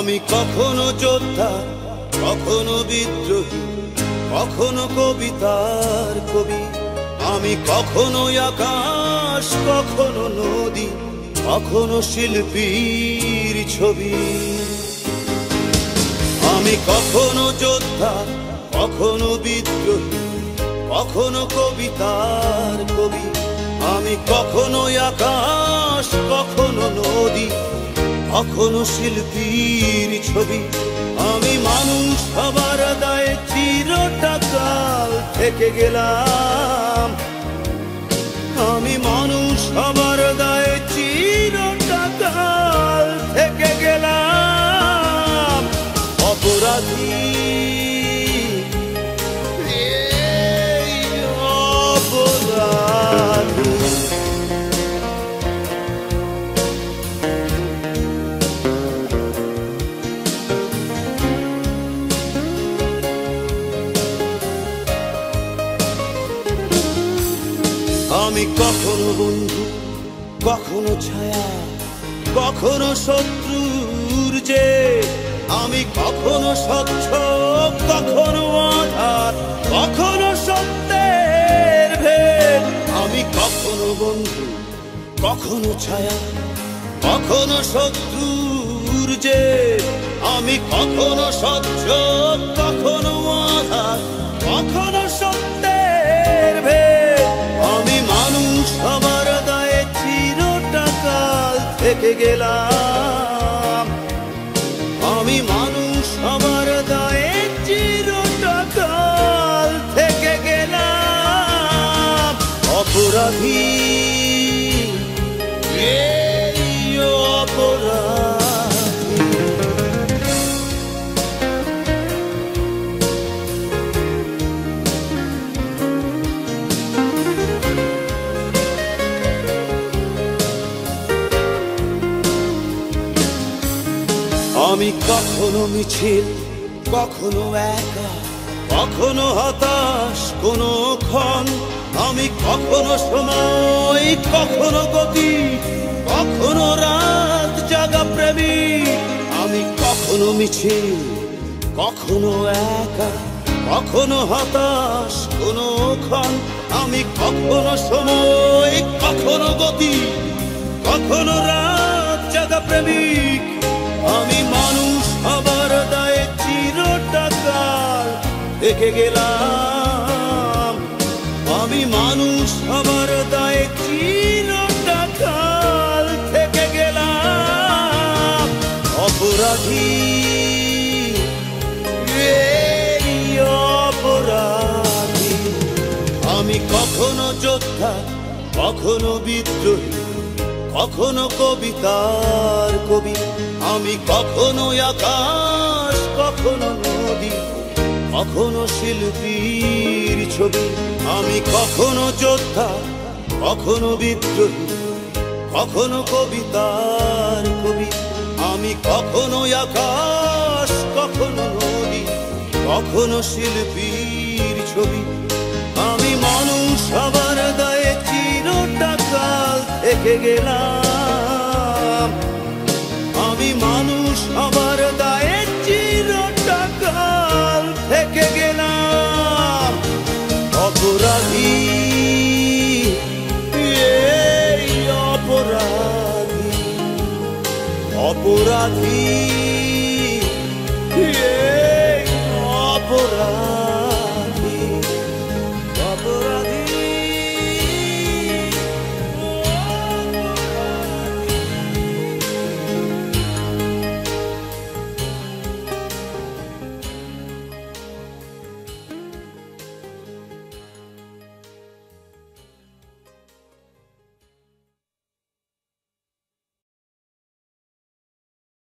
আমি কখনো যোদ্ধা, কখনো বিদ্রোহী, কখনো কবিতার কবি। আমি কখনো আকাশ, কখনো নদী, কখনো শিল্পীর ছবি। আমি কখনো যোদ্ধা, কখনো বিদ্রোহী, কখনো কবিতার কবি। আমি কখনো আকাশ, কখনো নদী, কখনো শিল্পীর ছবি। আমি মানুষ হবার দায়ে চিরটা কাল থেকে গেলাম। আমি মানুষ হবার দায়ে চিরটা কাল থেকে গেলাম। অপরাধী, অপরাধী। আমি কখনো বন্ধু, কখনো ছায়া, কখনো শত্রুর যে। আমি কখনো স্বচ্ছ, কখনো আধার, কখনো সত্যের ভেদ। আমি কখনো বন্ধু, কখনো ছায়া, কখনো শত্রুর যে। আমি কখনো স্বচ্ছ, কখনো আধার, কখনো সত্যের ভেদ। আমি মানুষ হবার দায়ে চিরটা কাল থেকে গেলাম। আমি মানুষ হবার দায়ে চিরটা কাল থেকে গেলাম। অপরাধী, অপরাধী। আমি কখনো মিছিল, কখনো একা, কখনো হতাশ কোনো ক্ষণ। আমি কখনো সময়, কখনো গতি, কখনো রাত জাগা প্রেমিক। আমি কখনো মিছিল, কখনো একা, কখনো হতাশ কোনো ক্ষণ। আমি কখনো সময়, কখনো গতি, কখনো রাত জাগা প্রেমিক। আমি মানুষ হবার দায়ে চিরটা কাল থেকে গেলাম। আমি মানুষ হবার দায়ে চিরটা কাল থেকে গেলাম। অপরাধী, অপরাধী। আমি কখনো যোদ্ধা, কখনো বিদ্রোহী, কখনো কবিতার কবি। আমি কখনো আকাশ, কখনো নদী, কখনো শিল্পীর ছবি। আমি কখনো যোদ্ধা, কখনো বিদ্রোহী, কখনো কবিতার কবি। আমি কখনো আকাশ, কখনো নদী, কখনো শিল্পীর ছবি। আমি মানুষ হবার দায়ে চিরটা কাল থেকে গেলাম। আমি মানুষ হবার দায়ে চিরটা কাল থেকে গেলাম। অপরাধী, অপরাধী, অপরাধী।